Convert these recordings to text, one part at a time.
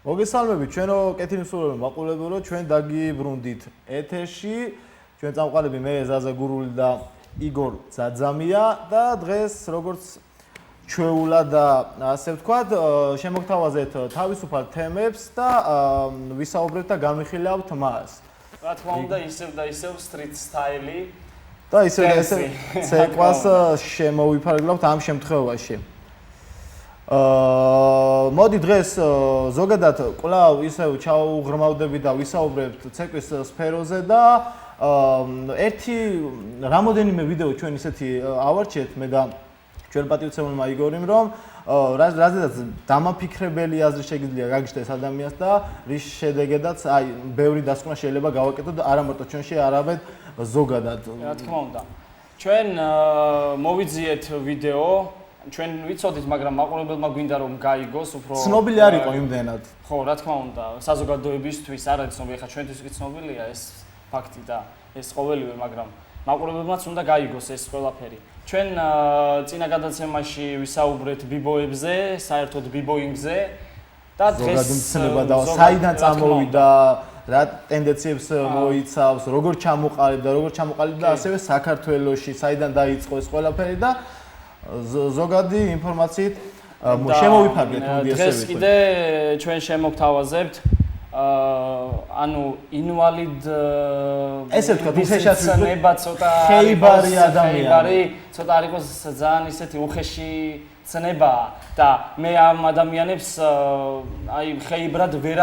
მოგესალმებით ჩვენო კეთილმსურველი მაყურებელო, ჩვენ დაგიბრუნდით ეთერში. ჩვენ წამყვანები მე ზაზა გურული და იგორ ძაძამია და დღეს როგორც ჩვეულა და ასე ვთქვათ, შემოგთავაზეთ თავისუფალ თემებს და ვისაუბრებთ და განვიხილავთ მას. რა თქმა უნდა, ისევ და ისევ street style-ი და ისევ და ისევ ცეკვას შემოვიფარგლავთ ამ შემთხვევაში. მოდი დღეს ზოგადად კვლავ ისევ ჩაუღრმავდები და ვისაუბრებთ ცეკვის სფეროზე და ერთი რამოდენიმე ვიდეო ჩვენ ისეთი ავარჩიეთ მე და ჩვენ პატივცემულმა იგორიმ რომ რაზედაც დამაფიქრებელი აზრი შეგიძლია გაგიჩნდეს ადამიანს და რის შედეგედაც აი ბევრი დასკვნა შეიძლება გავაკეთოთ არა მარტო ჩვენში არამედ ზოგადად. რა თქმა უნდა. ჩვენ მოვიძიეთ ვიდეო ჩვენ ვიცოდით, მაგრამ მაყურებელმა გვინდა რომ გაიგოს უფრო ცნობილი არ იყო იმდენად. ხო, რა თქმა უნდა, საზოგადოებისთვის არ არის ცნობილი, ხა ჩვენთვის კი ცნობილია ეს ფაქტი და ეს ყოველივე, მაგრამ მაყურებელმაც უნდა გაიგოს ეს ყველაფერი. ჩვენ წინა გადაცემაში ვისაუბრეთ ბიბოებზე, საერთოდ ბიბოინგზე და დღეს ზოგადად და საიდან წამოვიდა, რა ტენდენციებს მოიცავს, როგორ ჩამოყალიბდა, ასევე საქართველოში საიდან დაიწყო ეს ყველაფერი და ზოგადი ინფორმაციით შემოვიფარგლეთ მოდი ესე ვიტყვი. დღეს კიდე ჩვენ შემოგთავაზებთ ანუ ინვალიდ ესე ვთქვათ, უხეშად ცნება ცოტა ხეიბარი ადამიანი. ცოტა არ იყოს ძალიან ისეთი უხეში ცნება და მე ამ ადამიანებს აი ხეიბრად ვერ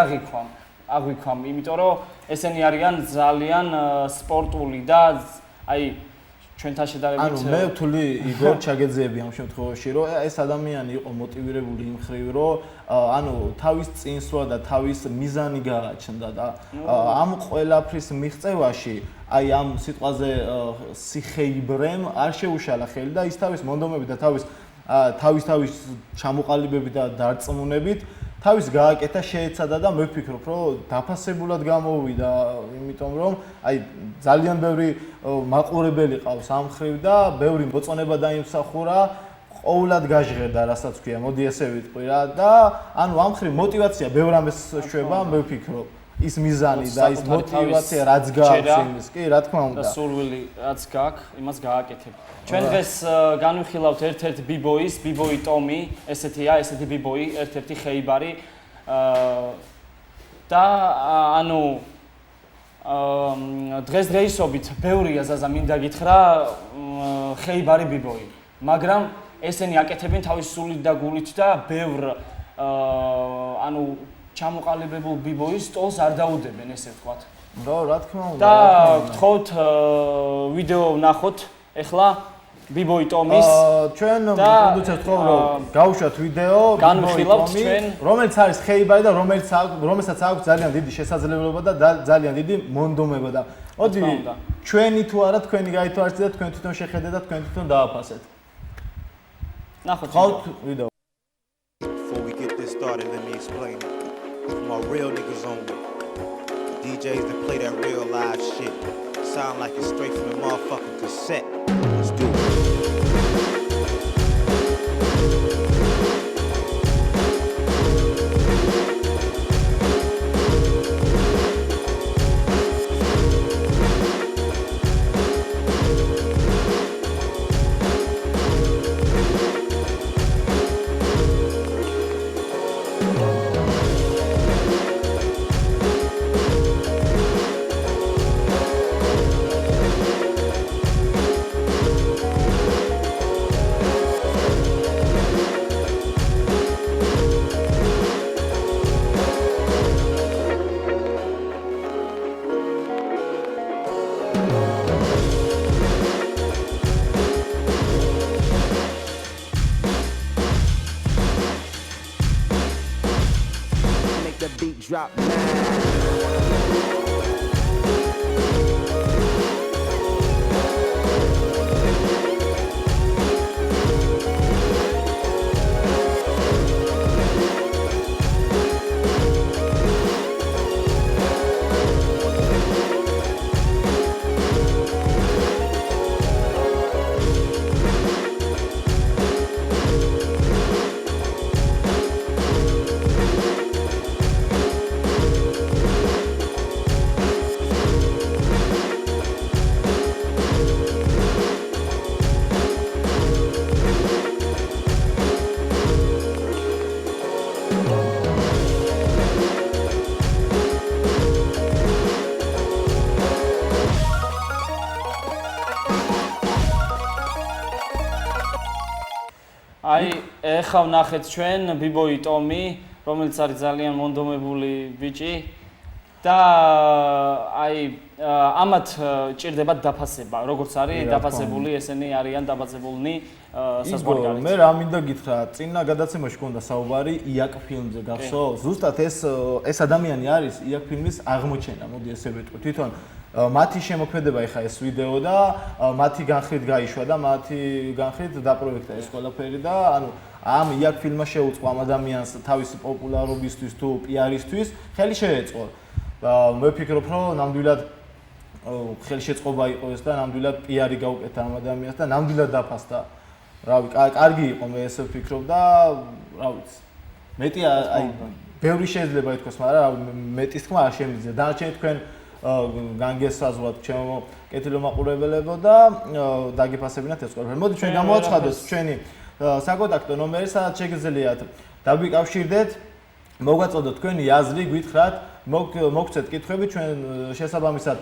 აღვიქვამ, იმიტომ რომ ესენი არიან ძალიან სპორტული და აი ჩვენთან შედარებით ანუ მე ვთვლი იგორ ჩაგეძიები ამ შემთხვევაში რომ ეს ადამიანი იყო მოტივირებული იმ ხრივ რომ ანუ თავის წინსვლა და თავის მიზანი გააჩნდა და ამ ყველაფრის მიღწევაში აი ამ სიტყვაზე სიხეიბრემ არ შეუშალა ხელი და ის თავის მონდომებით და თავის ჩამოყალიბებით და დარწმუნებით თავის გააკეთა შეეცადა და მე ვფიქრობ რომ დაფასებულად გამოვიდა იმიტომ რომ აი ძალიან ბევრი მაყურებელი ყავს ამ ხრივ და ბევრი მოწონება დაიმსახურა ყოვლად გაჟღერდა რასაც ქვია მოდი ესე ვიტყვი რა და ანუ ამ ხრივ мотиваცია ბევრ ამას შვება მე ვფიქრობ ის მიზანი და ის мотиваცია რაც გააქვს იმის კი რა თქმა უნდა და სურვილი რაც გააქვს იმას გააკეთებ ჩვენ დღეს განვიხილავთ ერთ-ერთ ბიბოი ტომი ესეთი ბიბოი ერთ-ერთი ხეიბარი და ანუ დღესდღეობით ბევრია ზაზა მინდა გითხრა ხეიბარი ბიბოი მაგრამ ესენი აკეთებენ თავის სულით და გულით და ბევრ ანუ ჩამოყალიბებულ ბიბოის ტოლს არ დაუდებენ ესე ვთქვათ. რა თქმა უნდა. და გთხოვთ ვიდეო ვნახოთ ახლა ბიბოი ტომის ჩვენ პროდუცერს ვთხოვ რომ გავუშვათ ვიდეო განვიხილავთ ჩვენ რომელიც არის ხეიბარი და რომელსაც აქვს ძალიან დიდი შესაძლებლობა და ძალიან დიდი მონდომება და მოდი ჩვენი თუ არა თქვენი გაითვალისწინეთ და თქვენ თვითონ შეხედეთ და თქვენ თვითონ დააფასეთ. ნახოთ ვიდეო. Before we get this started, let me explain it. For my real niggas only. DJs that play that real live shit. Sound like it's straight from the motherfucking cassette. Let's do it. Drop აი, ეხლა ვნახეთ ჩვენ ბიბოი ტომი, რომელიც არის ძალიან მონდომებული ბიჭი და აი ამათ ჭირდებათ დაფასება, როგორც არის დაფასებული, ესენი არიან დაფასებულნი საზღვარგარეთ. მე რა მინდა გითხრა, წინა გადაცემაში გქონდა საუბარი იაკ ფილმზე, გახსოვს? ზუსტად ეს ადამიანი არის იაკ ფილმის აღმოჩენა, მოდი ესე ვიტყვი. თვითონ მათი შემოქმედება ეხა ეს ვიდეო და მათი განხრით გაიშვა და მათი განხრით დაპროექტა ეს ყველაფერი და ანუ ამ იაკ ფილმმა შეუწყო ამ ადამიანს თავისი პოპულარობისთვის თუ პიარისთვის ხელი შეეწყო. მე ვფიქრობ, რომ ნამდვილად ხელშეწყობა იყო ეს და ნამდვილად პიარი გაუკეთა ამ ადამიანს და ნამდვილად დაფასდა. რავი, კარგი იყო მე ესე ვფიქრობ და რა ვიცი. მეტი აი ბევრი შეიძლება ითქვას, მაგრამ მეტის თქმა არ შემიძლია. დანარჩენი თქვენ განგესაზღვრათ ჩემო კეთილო მაყურებელებო და დაგიფასებინათ ეს ყველაფერი. მოდი ჩვენ გამოვაცხადოთ ჩვენი საკონტაქტო ნომერი, სადაც შეგიძლიათ დაგვიკავშირდეთ, მოგვაწოდოთ თქვენი აზრი, გვითხრათ, მოგცეთ კითხვები, ჩვენ შესაბამისად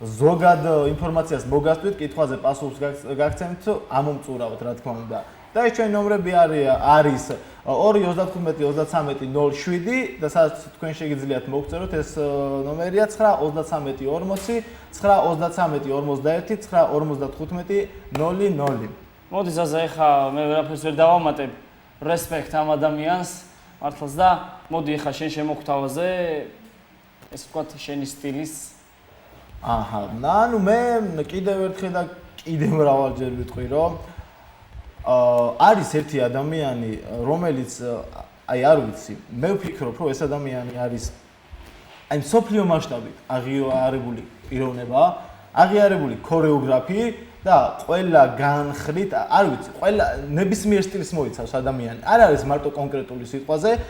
ზოგად ინფორმაციას მოგასწვით, კითხვაზე პასუხს გაგცემთ ამომწურავთ, რა თქმა უნდა. და ეს ჩვენი ნომრები არის 2-35-33-07 და სადაც თქვენ შეგიძლიათ მოგწეროთ ეს ნომერია 9-33-40, 9-33-41, 9-55-00. მოდი ზაზა, ეხლა მე ვერაფერს ვერ დავამატებ. რესპექტ ამ ადამიანს მართლაც და მოდი ეხლა შენ შემოგთავაზე ეს ვთქვათ შენი სტილის. აჰა, ანუ მე კიდევ ერთხელ და კიდევ მრავალჯერ ვიტყვი, რომ არის ერთი ადამიანი, რომელიც აი არ ვიცი, მე ვფიქრობ, რომ ეს ადამიანი არის აი მსოფლიო მასშტაბით აღიარებული პიროვნება, აღიარებული ქორეოგრაფი და ყველა განხრით, არ ვიცი, ყველა ნებისმიერ სტილს მოიცავს ადამიანი. არ არის მარტო კონკრეტული სიტყვაზე,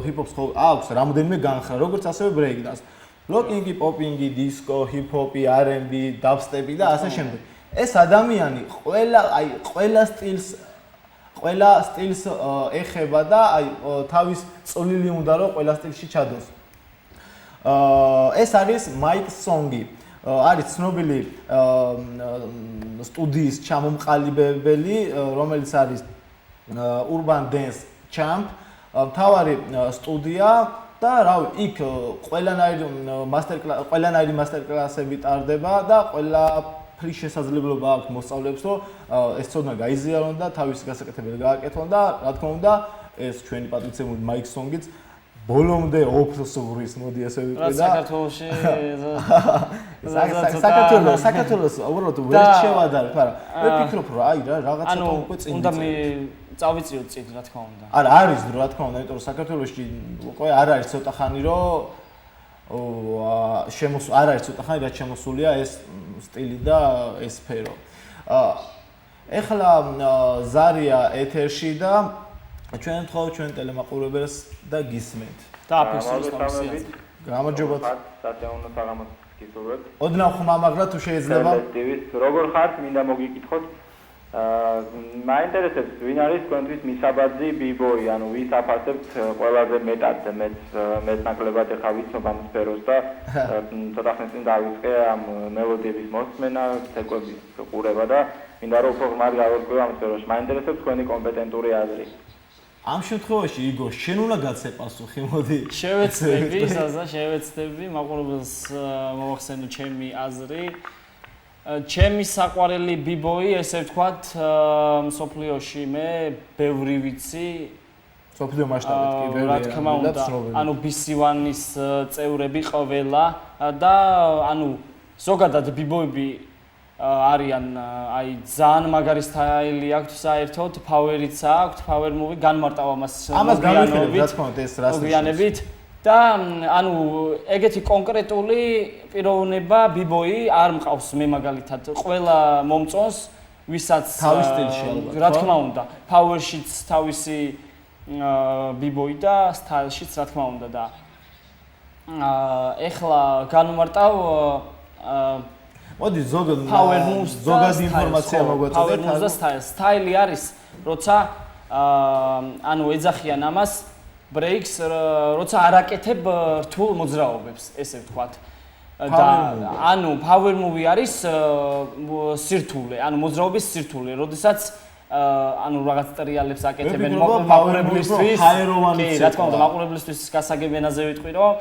ჰიპ-ჰოპს აქვს რამოდენიმე განხრა, როგორც ასევე ბრეიკ-დანს. ლოკინგი, პოპინგი, დისკო, ჰიპ-ჰოპი, R&B, დაბსტეპი და ასე შემდეგ. ეს ადამიანი ყველა სტილს ეხება და აი თავის წვლილი უნდა რომ ყველა სტილში ჩადოს. ეს არის მაიკ სონგი. არის ცნობილი სტუდიის ჩამომყალიბებელი, რომელიც არის Urban Dance Champ, მთავარი სტუდია და რავი, იქ ყველანაირი მასტერკლასები ტარდება და ყველაფრის შესაძლებლობა აქვს მოსწავლეებს, რომ ეს ცოდნა გაიზიარონ და თავისი გასაკეთებელი გააკეთონ და რა თქმა უნდა, ეს ჩვენი პატივცემული მაიკ სონგიც ბოლომდე ოფს ღურის, მოდი ასე ვიტყვი და საქართველოს უბრალოდ ვერ შევადარებ, მაგრამ მე ვფიქრობ, რომ აი რა რაღაცა თქო უკვე წინ უნდა მე წავიწიოთ წინ, რა თქმა უნდა. არა, არის დრო, რა თქმა უნდა, იმიტომ რომ საქართველოში უკვე არ არის ცოტა ხანი, რომ არ არის ცოტა ხანი, რაც შემოსულია ეს სტილი და ეს სფერო. ეხლა ზარია ეთერში და ჩვენ თხოვთ ჩვენ ტელემაყურებელს და გისმენთ. და აფიქსოს თავისით. გამარჯობათ. სათეონო საღამოს გისურვებთ. ოდნავ ხმამაღლა თუ შეიძლება. ტელევიზიის როგორ ხართ, მინდა მოგიკითხოთ. მაინტერესებს ვინ არის თქვენთვის მისაბაძი ბიბოი, ანუ ვის აფასებთ ყველაზე მეტად, მეც ნაკლებად ეხა ვიცნობ ამ სფეროს და ცოტა ხნის წინ დავიწყე ამ მელოდიების მოსმენა, ცეკვების ყურება და მინდა რომ უფრო ღრმად გავერკვევ ამ სფეროში. მაინტერესებს თქვენი კომპეტენტური აზრი. ამ შემთხვევაში იგო შენ უნდა გაცე პასუხი, მოდი. შევეცდები, ზაზა, შევეცდები, მაყურებელს მოვახსენო ჩემი აზრი. ჩემი საყვარელი ბიბოი, ესე ვთქვათ, მსოფლიოში მე ბევრი ვიცი. მსოფლიო მასშტაბით კი ბევრი რა თქმა უნდა, ანუ BC1-ის წევრები ყველა და ანუ ზოგადად ბიბოები არიან აი ძალიან მაგარი სტაილი აქვს საერთოდ, power-იც აქვს, power move-ი განმარტავ ამას გამიხილებ, რა თქმა უნდა, ეს რას მოგვიანებით და ანუ ეგეთი კონკრეტული პიროვნება ბიბოი არ მყავს მე მაგალითად ყველა მომწონს ვისაც თავის სტილში ალბათ რა თქმა უნდა power-შიც თავისი ბიბოი და სტაილშიც რა თქმა უნდა და ეხლა განმარტავ მოდი ზოგადი ინფორმაცია მოგვაწოდეთ. სტაილი არის, როცა ანუ ეძახიან ამას ბრეიქს, როცა არაკეთებ რთულ მოძრაობებს, ესე ვთქვათ. და ანუ power move არის სირთულე, ანუ მოძრაობის სირთულე, როდესაც ანუ რაღაც ტრიალებს აკეთებენ მაყურებლისთვის, კი, რა თქმა უნდა, მაყურებლისთვის გასაგები ენაზე ვიტყვი, რომ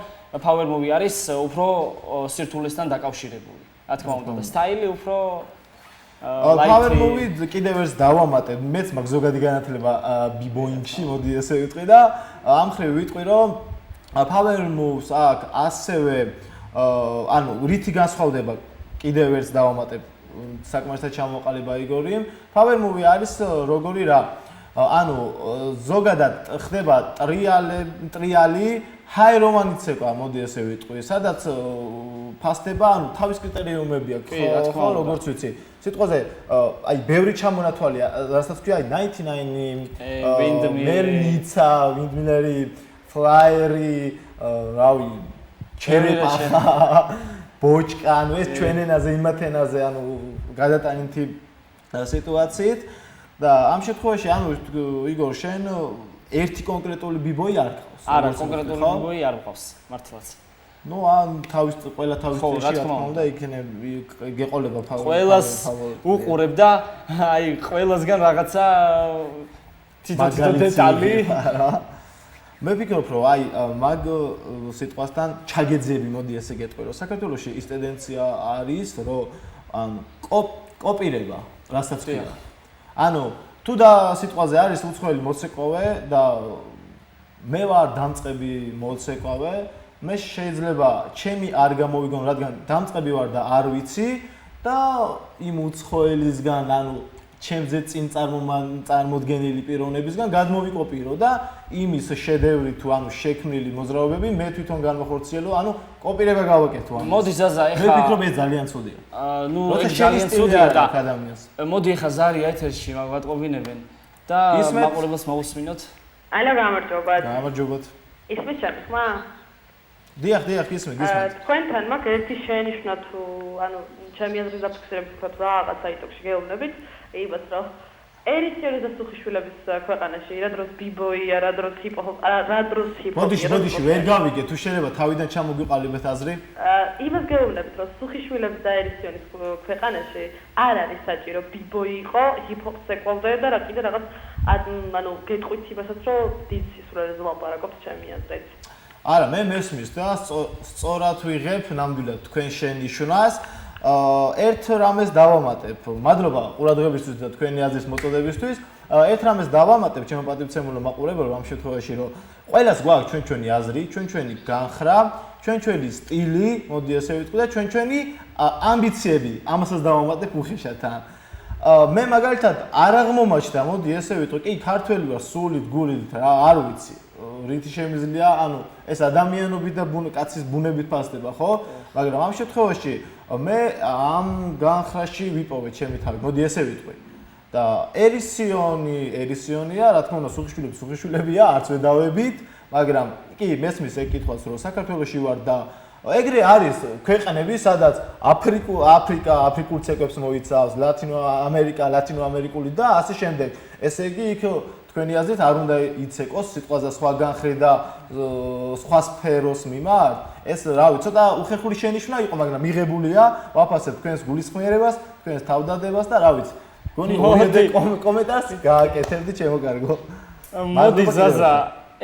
power movie არის უფრო სირთულესთან დაკავშირებული. რა თქმა უნდა, და სტაილი უფრო power movie კიდევ ერთ დავამატებ, მეც მაგ ზოგადი განათლება b-boying-ში, მოდი ესე ვიტყვი და ამ ხრივ ვიტყვი, რომ power moves აქ ასევე ანუ რითი განსხვავდება კიდევ ერთ დავამატებ საკმარისად ჩამოყალიბა იგორი. power movie არის როგორი რა ანუ ზოგადად ხდება ტრიალი ჰაი რომანიც ეკვა, მოდი ესე ვიტყვი, სადაც ფასდება, ანუ თავის კრიტერიუმები აქვს, ხო, როგორც ვიცი. სიტყვაზე აი ბევრი ჩამონათვალია, რასაც ქვია, აი 99 ვინდმილერი, ვინდმილერი, ფლაიერი, რავი, ჩერეპახა, ბოჭკა, ანუ ეს ჩვენ ენაზე, იმათ ენაზე, ანუ გადატანითი სიტუაციით და ამ შემთხვევაში, ანუ იგორ, შენ ერთი კონკრეტული ბიბოი არ გყავს. არა, კონკრეტული ბიბოი არ გყავს, მართლაც. ნუ ან ყველა თავის წრეში რა თქმა უნდა იქნება გეყოლება ფავორი. ყველას უყურებ და აი ყველასგან რაღაცა თითო დეტალი. მე ვფიქრობ, რომ აი მაგ სიტყვასთან ჩაგეძიები, მოდი ესე გეტყვი, რომ საქართველოში ის ტენდენცია არის, რომ ან კოპირება, რასაც ქვია. ანუ თუ და სიტყვაზე არის უცხოელი მოცეკვავე და მე ვარ დამწყები მოცეკვავე, მე შეიძლება ჩემი არ გამოვიგონ, რადგან დამწყები ვარ და არ ვიცი და იმ უცხოელისგან, ანუ ჩემზე წინ წარმოდგენილი პიროვნებისგან გადმოვიკოპირო და იმის შედევრი თუ ანუ შექმნილი მოძრაობები მე თვითონ განვახორციელო, ანუ კოპირება გავაკეთო ამას. მოდი ზაზა, ეხლა მე ვფიქრობ ეს ძალიან ცუდია. ნუ ეს ძალიან ცუდია და მოდი ეხლა ზარია ეთერში მაგატყობინებენ და მაყურებელს მოусმინოთ. ალო, გამარჯობათ. გამარჯობათ. ისმის ჩემი ხმა? დიახ, ისმის. თქვენთან მაგ ერთი შენიშვნა თუ ანუ ჩემი აზრით დაფიქსირებ ვთქვათ რაღაცა იტოქში გეუბნებით, იმას რომ ერისიონის და სუხიშვილების ქვეყანაში რა დროს ბიბოია, რა დროს ჰიპ-ჰოპ, რა დროს ჰიპ-ჰოპი. მოდი, ვერ გავიგე, თუ შეიძლება თავიდან ჩამოგიყალიბეთ აზრი. იმას გეუბნებით, რომ სუხიშვილების და ერისიონის ქვეყანაში არ არის საჭირო ბიბოი იყო, ჰიპ-ჰოპს ეკვავდა და რა კიდე რაღაც ანუ გეტყვით იმასაც, რომ დიდ სისულელეზე ლაპარაკობთ ჩემი აზრით. არა, მე მესმის და სწორად ვიღებ ნამდვილად თქვენ შენიშვნას. ერთ რამეს დავამატებ. მადლობა ყურადღებისთვის და თქვენი აზრის მოწოდებისთვის. ერთ რამეს დავამატებ ჩემო პატივცემულო მაყურებელო ამ შემთხვევაში, რომ ყველას გვაქვს ჩვენი აზრი, ჩვენი განხრა, ჩვენი სტილი, მოდი ესე ვიტყვი და ჩვენი ამბიციები. ამასაც დავამატებ უხეშად. მე მაგალითად არ აღმომაჩნდა, მოდი ესე ვიტყვი, კი ქართველი ვარ სულით, გულით, არ ვიცი. რითი შემიძლია, ანუ ეს ადამიანობით და კაცის ბუნებით ფასდება, ხო? მაგრამ ამ შემთხვევაში მე ამ განხრაში ვიპოვე ჩემი თავი. მოდი ესე ვიტყვი. და ერისიონია, რა თქმა უნდა, სუხიშვილებია, არც ვედავებით, მაგრამ კი მესმის ეგ კითხვას, რომ საქართველოში ვარ და ეგრე არის ქვეყნები, სადაც აფრიკულ ცეკვებს მოიცავს, ლათინოამერიკული და ასე შემდეგ. ესე იგი იქ თქვენი აზრით არ უნდა იცეკოს სიტყვაზე სხვა განხრე და სხვა სფეროს მიმართ? ეს რავი, ცოტა უხერხული შენიშვნა იყო, მაგრამ მიღებულია, ვაფასებ თქვენს გულისხმიერებას, თქვენს თავდადებას და რა ვიცი. გონი კომენტარს გააკეთებდი ჩემო კარგო. მოდი ზაზა,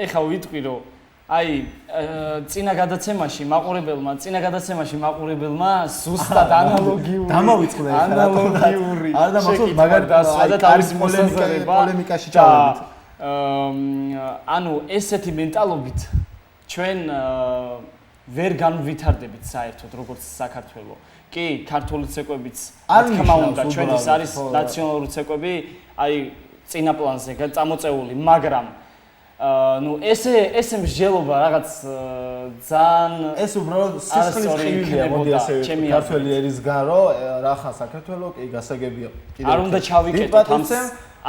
ეხა ვიტყვი რომ აი წინა გადაცემაში მაყურებელმა ზუსტად ანალოგიური დამოვიწყდა ანალოგიური არა და მახსოვს მაგალითად არის პოლემიკაში ჩავედით. ანუ ესეთი მენტალობით ჩვენ ვერ განვითარდებით საერთოდ როგორც საქართველო. კი, ქართული ცეკვებიც რა თქმა უნდა ჩვენთვის არის ნაციონალური ცეკვები, აი წინა პლანზე წამოწეული, მაგრამ ну ესე მსჯელობა რაღაც ძალიან ეს უბრალოდ სისხლის ხილია, მოდი ასე ვიტყვი, ქართველი ერისგან რომ რახან საქართველო კი გასაგებია. არ უნდა ჩავიკეტოთ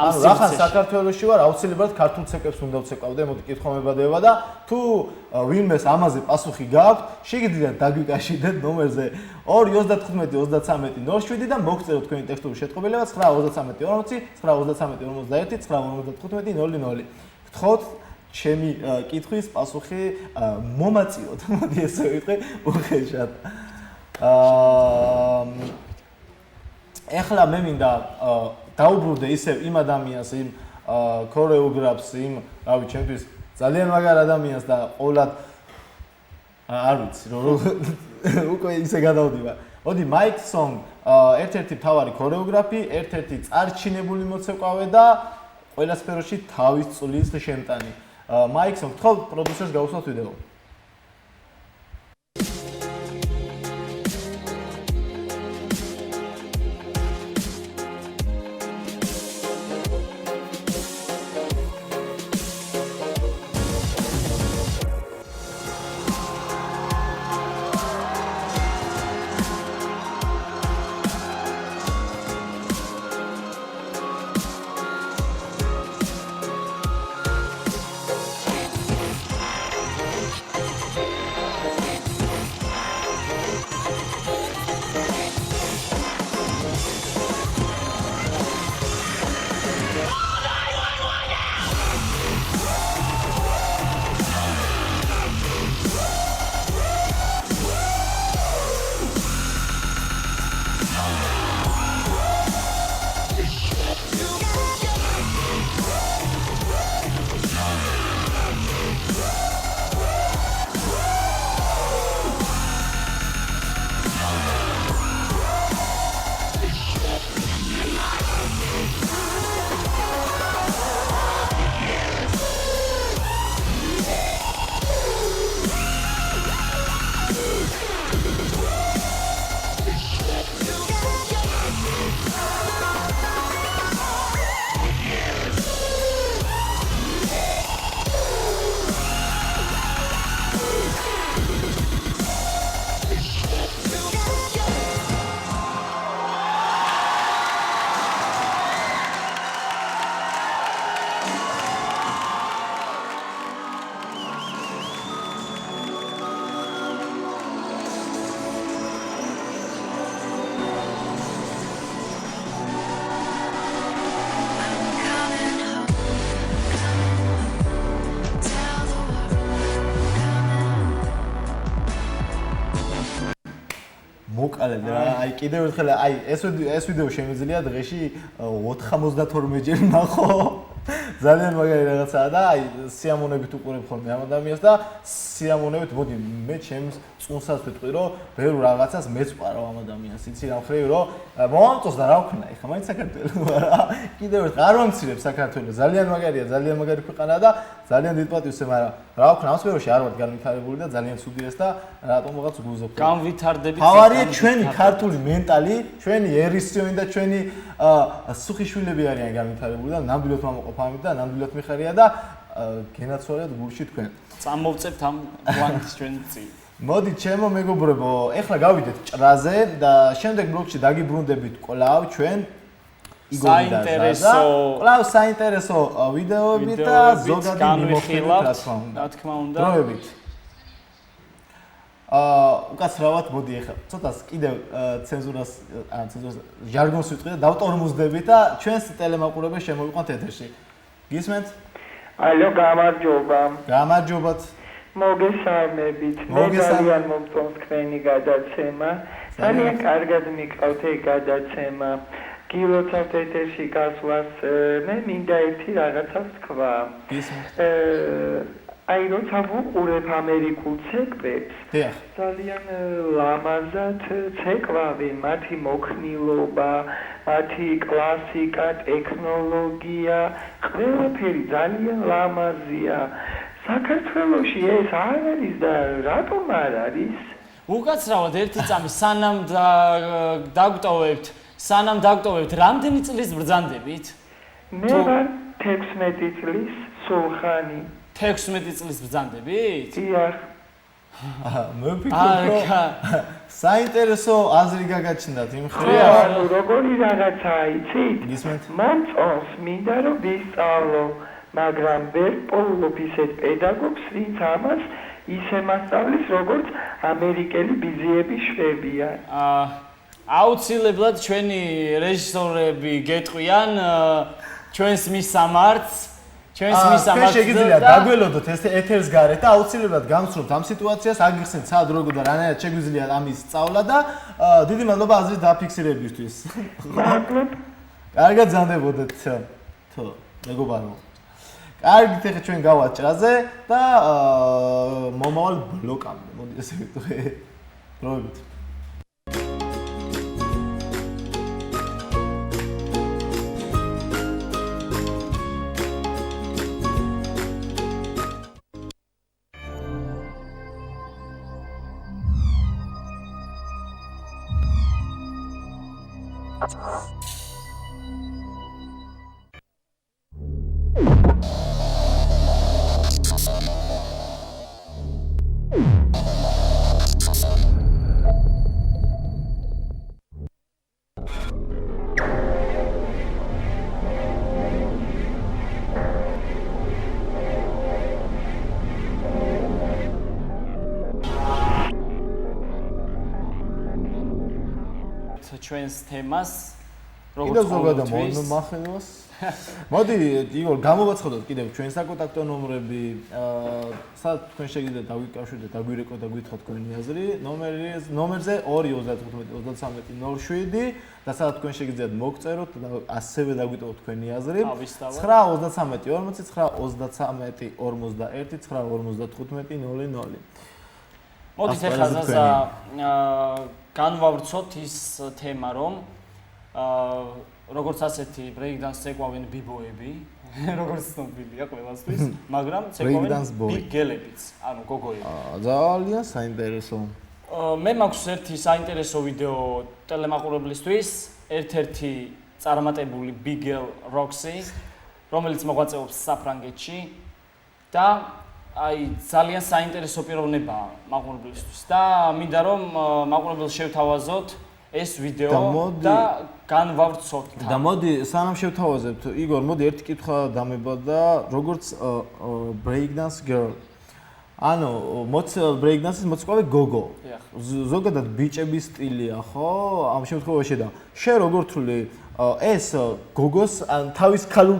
ანუ რახან საქართველოში ვარ, აუცილებლად ქართულ ცეკვებს უნდა ვცეკვავდე, მოდი კითხვა მებადება და თუ ვინმეს ამაზე პასუხი გააქვთ, შეგიძლიათ დაგვიკავშირდეთ ნომერზე 2-35-33-07 და მოგწეროთ თქვენი ტექსტური შეტყობილება 9-33-40, 9-33-51, 9-95-00. გთხოვთ ჩემი კითხვის პასუხი მომაწიოთ, მოდი ესე ვიტყვი, უხეშად. ეხლა მე მინდა დაუბრუნდე ისევ იმ ადამიანს, იმ ქორეოგრაფს, იმ, რავი, ჩემთვის ძალიან მაგარ ადამიანს და ყოველად არ ვიცი, რომ უკვე ისე გადავდივარ. მოდი Mike Song ერთ-ერთი მთავარი ქორეოგრაფი, ერთ-ერთი წარჩინებული მოცეკვავე და ყველა სფეროში თავის წulis შემტანი. Mike Song, თქო პროდიუსერს გავუსვათ ვიდეო. მოკალედ რა, აი კიდევ ერთხელ აი ეს ვიდეო შემიძლია დღეში 92 ჯერ ნახო. ძალიან მაგარი რაღაცაა და აი სიამონებით უყურებ ხოლმე ამ ადამიანს და სიამონებით მოდი მე ჩემს წუნსაც ვიტყვი რომ ბევრ რაღაცას მეც ვყარავ ამ ადამიანს. იცი რა მხრივ რომ მომწონს და რა ვქნა ეხლა მაინც საქართველოს რა. კიდევ ერთხელ არ ვამცირებ საქართველოს. ძალიან მაგარია, ძალიან მაგარი ქვეყანაა და ძალიან დიდ პატივს მაგრამ რა ვქნა ამ სფეროში არ ვარ განვითარებული და ძალიან ცუდი ეს და რატომ რაღაც გულზობ. განვითარდებით. თავარია ჩვენი ქართული მენტალი, ჩვენი ერისიონი და ჩვენი სუხიშვილები არიან განვითარებული და ნამდვილად მომყოფ ამით და ნამდვილად მიხარია და გენაცვალეთ გულში თქვენ. წამოვწევთ ამ პლანეტს ჩვენ წინ. მოდი ჩემო მეგობრებო, ეხლა გავიდეთ ჭრაზე და შემდეგ ბლოკში დაგიბრუნდებით კვლავ ჩვენ კვლავ საინტერესო ვიდეოებით და ზოგადი მიმოხილვით რა თქმა უნდა. დროებით. უკაცრავად მოდი ეხლა ცოტას კიდევ ცენზურას ჟარგონს ვიტყვი და დავტორმუზდებით და ჩვენს ტელემაყურებელს შემოვიყვანთ ეთერში. გისმენთ? ალო, გამარჯობა. გამარჯობათ. მოგესალმებით. მე ძალიან მომწონს თქვენი გადაცემა. ძალიან კარგად მიყავთ ეგ გადაცემა. გილოცავთ ეთერში გასვლას. მე მინდა ერთი რაღაცა ვთქვა. აი როცა ვუყურებ ამერიკულ ცეკვებს, ძალიან ლამაზად ცეკვავენ, მათი მოქნილობა, მათი კლასიკა, ტექნოლოგია, ყველაფერი ძალიან ლამაზია. საქართველოში ეს არ არის და რატომ არ არის? უკაცრავად ერთი წამი სანამ დაგვტოვებთ, რამდენი წლის ბრძანდებით? მე ვარ 16 წლის სულხანი. 16 წლის ბრძანდებით? დიახ. მე ვფიქრობ, რომ საინტერესო აზრი გაგაჩნდათ იმ ხრივ. ანუ როგორი რაღაცაა, იცით? გისმენთ? მომწონს, მინდა რომ ვისწავლო, მაგრამ ვერ პოულობ ისეთ პედაგოგს, ვინც ამას ისე მასწავლის, როგორც ამერიკელი ბიზიები შვებიან. აუცილებლად ჩვენი რეჟისორები გეტყვიან ჩვენს მისამართს. ჩვენ შეგიძლია დაგველოდოთ ეს ეთერს გარეთ და აუცილებლად გამსროლთ ამ სიტუაციას, აგიხსენთ სად როგორ და რანაირად შეგვიძლია ამის სწავლა და დიდი მადლობა აზრის დაფიქსირებისთვის. კარგად ზანდებოდეთ თუ მეგობარო. კარგით ახლა ჩვენ გავართ ჭრაზე და მომავალ ბლოკამდე. მოდი ესე ვიტყვი. დროებით. ჩვენს თემას კიდევ ზოგადად მომახელოს. მოდი იგორ გამოვაცხადოთ კიდევ ჩვენს საკონტაქტო ნომრები, სადაც თქვენ შეგიძლიათ დაგვიკავშირდეთ, დაგვირეკოთ და გვითხრათ თქვენი აზრი. ნომერზე 2-33-07 და სადაც თქვენ შეგიძლიათ მოგწეროთ და ასევე დაგვიტოვოთ თქვენი აზრი. 9-33-40-9-35-41-9-55-00. მოდით ახლა ზაზა განვავრცოთ ის თემა, რომ როგორც ასეთი breakdance წეკვავენ ბიბოები, როგორც ცნობილია ყველასთვის, მაგრამ წეკვავენ ბიგელებიც, ანუ გოგოები. ძალიან საინტერესო. მე მაქვს ერთი საინტერესო ვიდეო ტელემაყურებლისთვის, ერთ-ერთი წარმატებული ბიგელ როქსი, რომელიც მოღვაწეობს საფრანგეთში და აი ძალიან საინტერესო პიროვნებაა მაყურებლისთვის და მინდა რომ მაყურებელს შევთავაზოთ ეს ვიდეო და განვავრცოთ. და მოდი სანამ შევთავაზებთ, იგორ, მოდი ერთი კითხვა დამებადა, როგორც breakdance girl. ანუ breakdance-ის მოწყვავე გოგო. ზოგადად ბიჭების სტილია, ხო? ამ შემთხვევაში და შე როგორ თვლი ეს გოგოს თავის ქალურ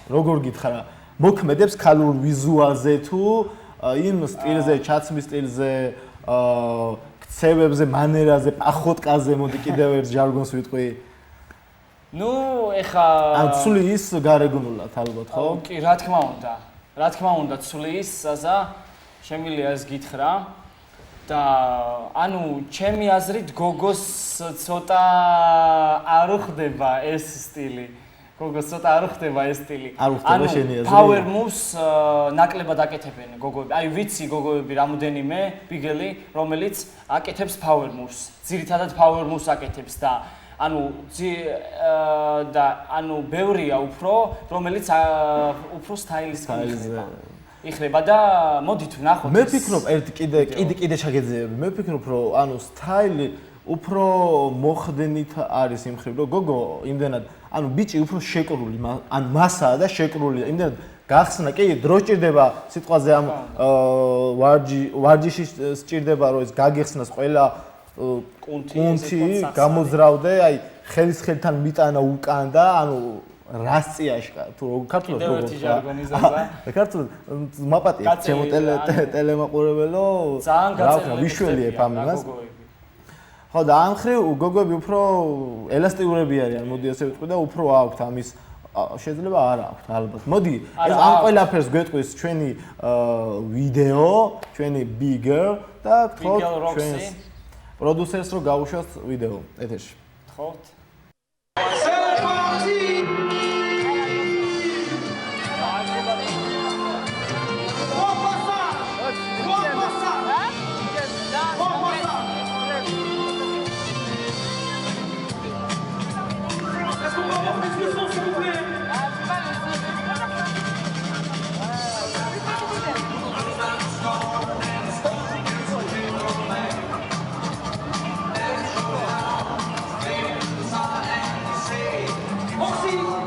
როგორ გითხრა მოქმედებს ქალურ ვიზუალზე თუ იმ სტილზე, ჩაცმის სტილზე, ქცევებზე, მანერაზე, პახოტკაზე, მოდი კიდევ ერთ ჟარგონს ვიტყვი. ნუ ეხა ან ცulis გარეგნულად ალბათ, ხო? კი, რა თქმა უნდა. რა თქმა უნდა, ცulis, საზა, შემიძლია ეს გითხრა. და ანუ ჩემი აზრით გოგოს ცოტა არ ხდება ეს სტილი. გოგოს ცოტა არ ხდება ეს სტილი. ანუ power moves ნაკლებად აკეთებენ გოგოები. აი ვიცი გოგოები რამოდენიმე ბიგელი, რომელიც აკეთებს power moves. ძირითადად power moves აკეთებს და ანუ ბევრია უფრო, რომელიც უფრო სტაილისტი იხრება და მოდით ვნახოთ. მე ვფიქრობ ერთი კიდე ჩაგეძიები. მე ვფიქრობ რომ ანუ სტაილი უფრო მოხდენით არის იმ ხრივ რომ გოგო იმდენად ანუ ბიჭი უფრო შეკრული ან მასაა და შეკრულია იმდენად გახსნა კი დრო სჭირდება სიტყვაზე ამ ვარჯიში სჭირდება რომ ეს გაგეხსნას ყველა კუნთი გამოძრავდე აი ხელის ხელთან მიტანა უკან და ანუ რასწიაში თუ ქართულად როგორ ერთი ჟარგონი ზაზა ქართულად მაპატია ჩემო ტელემაყურებელო ძალიან გაწელებული ვიშველიებ ამას ხო და ამ ხრივ გოგოები უფრო ელასტიურები არიან მოდი ასე ვიტყვი და უფრო აქვთ ამის შეიძლება არ აქვთ ალბათ მოდი ეს ამ ყველაფერს გვეტყვის ჩვენი ვიდეო ჩვენი bigger და გთხოვთ ჩვენს პროდიუსერს რომ გაუშვათ ვიდეო ეთერში გთხოვთ Oxy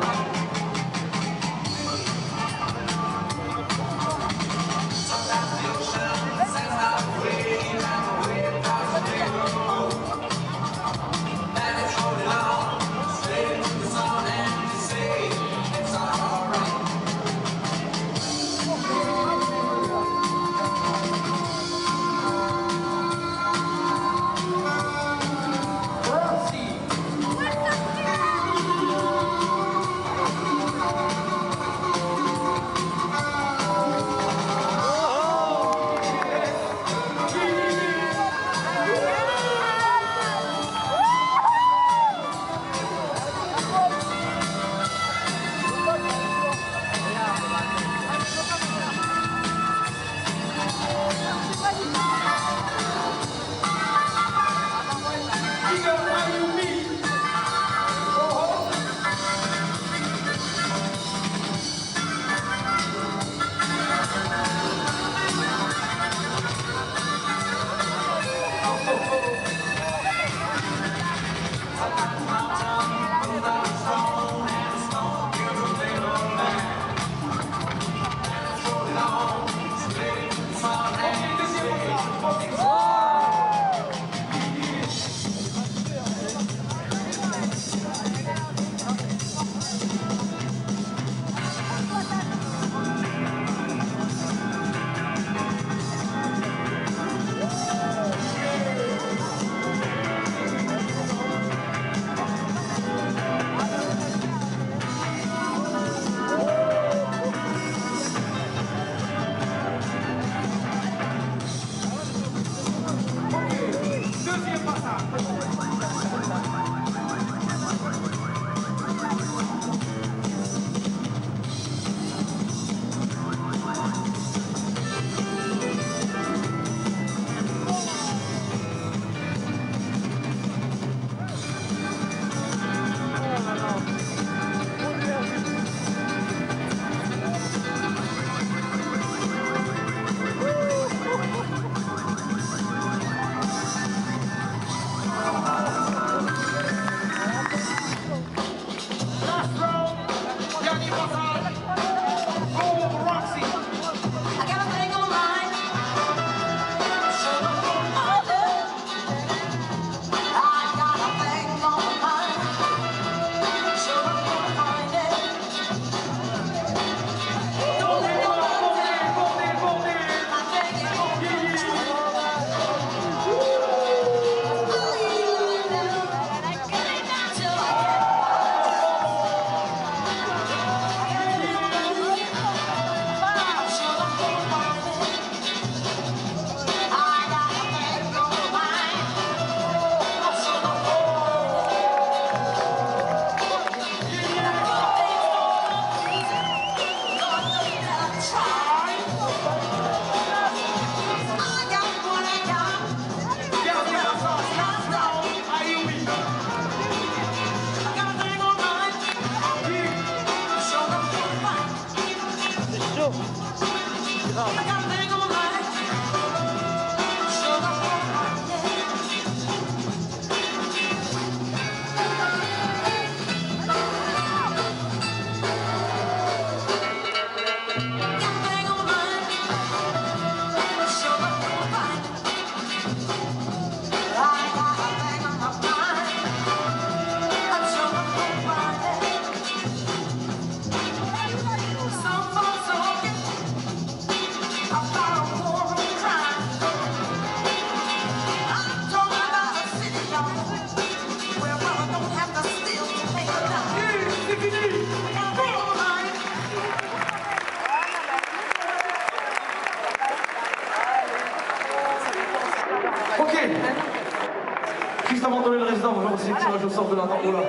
Juste avant de donner le résident, bonjour aussi, je sors de la tamboula.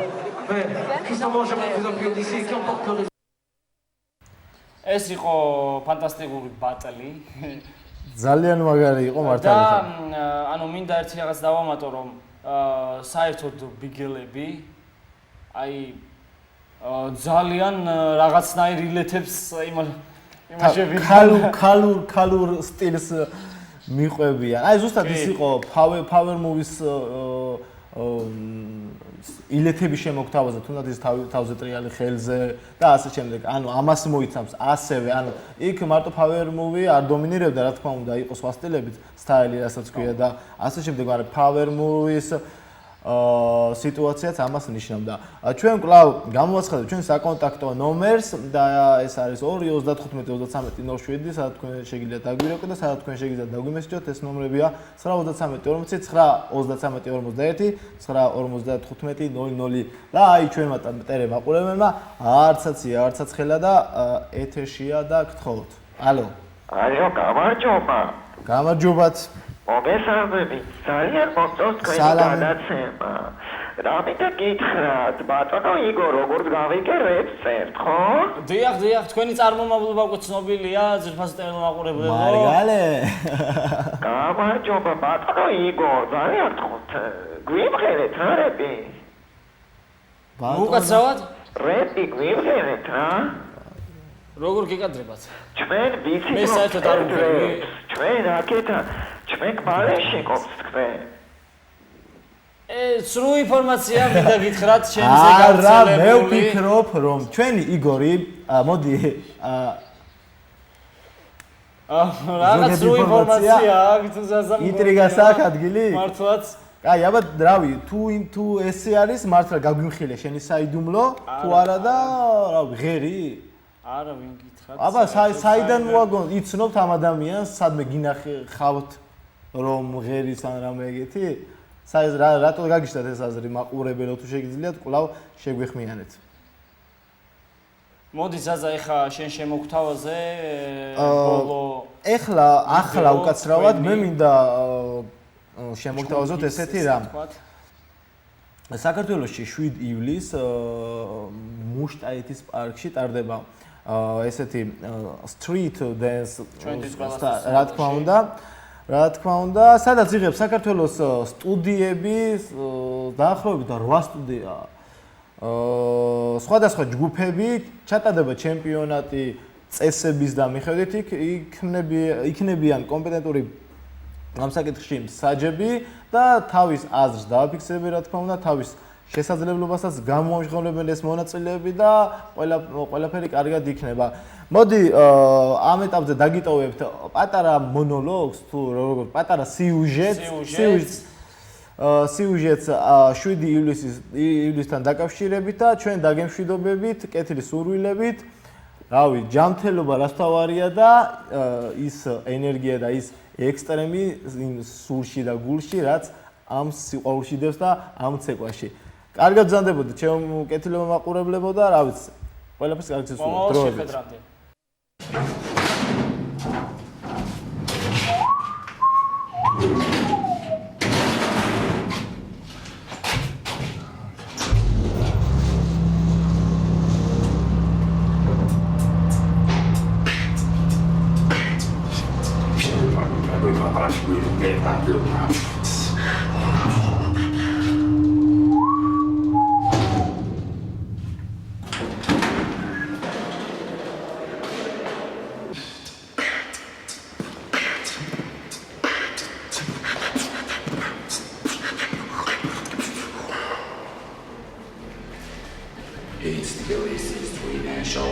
Mais juste avant, j'aimerais vous appuyer d'ici, qui emporte le résident. ეს იყო ფანტასტიკური ბატლი. ძალიან მაგარი იყო მართალია. და ანუ მინდა ერთი რაღაც დავამატო, რომ საერთოდ ბიგელები აი ძალიან რაღაცნაირ ილეთებს იმაშები ქალურ სტილს მიყვებიან. აი ზუსტად ის იყო power movies ილეთები შემოგთავაზა, თუნდაც ის თავზე ტრიალი ხელზე და ასე შემდეგ. ანუ ამას მოიცავს ასევე, ანუ იქ მარტო power movie არ დომინირებდა, რა თქმა უნდა, იყო სხვა სტილებით, სტაილი, რასაც ქვია და ასე შემდეგ, მაგრამ power movies სიტუაციაც ამას ნიშნავდა. ჩვენ კვლავ გამოვაცხადეთ ჩვენ საკონტაქტო ნომერს და ეს არის 2-35-33-07, სადაც თქვენ შეგიძლიათ დაგვირეკოთ და სადაც თქვენ შეგიძლიათ დაგვიმესიჯოთ. ეს ნომრებია 9-30-40-9-55-41, 9-55-00 და აი ჩვენმა მტერე მაყურებელმა არცაც ხელა და ეთერშია და გთხოვთ. ალო. ალო, გამარჯობა. გამარჯობათ. მოგესალმებით, ძალიან მოგწონს თქვენი გადაცემა. რამითა გითხრათ, ბატონო იგო, როგორც გავიგე რეპს წერთ, ხო? დიახ, თქვენი წარმომავლობა უკვე ცნობილია, ძირფასი ტელემაყურებელო. მარგალე. გამარჯობა, ბატონო იგო, ძალიან გთხოვთ, გვიმღერეთ რა რეპი? უკაცრავად? რეპი გვიმღერეთ რა? როგორ გიკადრებათ? ჩვენ ვიცით მე საერთოდ არ ვიმღერი. ჩვენ აქეთა, ჩვენ კვალეში ყოფს თქვენ. სრულ ინფორმაცია მინდა გითხრათ ჩემზე გავრცელებული. არა, მე ვფიქრობ, რომ ჩვენი იგორი, მოდი რაღაც სრულ ინფორმაცია აქვს ზაზამ. ინტრიგას აქვს ადგილი? მართლაც. აი, აბა, რავი, თუ ესე არის, მართლა გაგვიმხილე შენი საიდუმლო, თუ არა და რავი, ღერი? არა, ვინ გითხრათ? აბა, საიდან მოაგონოთ? იცნობთ ამ ადამიანს, სადმე გინახავთ რომ ღერის ან რამე ეგეთი? რატო გაგიშთათ ეს აზრი მაყურებელო თუ შეგიძლიათ კვლავ შეგვეხმიანეთ. მოდი ზაზა, ეხა შენ შემოგთავაზე ბოლო ახლა უკაცრავად მე მინდა შემოგთავაზოთ ესეთი რამ. საქართველოში 7 ივლისს მუშტაეთის პარკში ტარდება ესეთი street dance რა თქმა უნდა, სადაც იღებს საქართველოს სტუდიები, დაახლოებით 8 სტუდია. სხვადასხვა ჯგუფები ჩატარდება ჩემპიონატი წესების და მიხედვით იქნებიან კომპეტენტური ამ საკითხში მსაჯები და თავის აზრს დააფიქსირებენ, რა თქმა უნდა, თავის შესაძლებლობასაც გამოამჟღავნებენ ეს მონაწილეები და ყველაფერი კარგად იქნება. მოდი ამ ეტაპზე დაგიტოვებთ პატარა მონოლოგს თუ როგორ პატარა სიუჟეტს 7 ივლისთან დაკავშირებით და ჩვენ დაგემშვიდობებით, კეთილი სურვილებით. რავი, ჯანმრთელობა რაც თავარია და ის ენერგია და ის ექსტრემი სულში და გულში, რაც ამ სიყვარულში დევს და ამ ცეკვაში. კარგად ბრძანდებოდეთ, ჩემო კეთილმა მაყურებლებო და რა ვიცი, ყველაფერს კარგად შეხვედრამდე. It's the Ulysses Tweed and Show.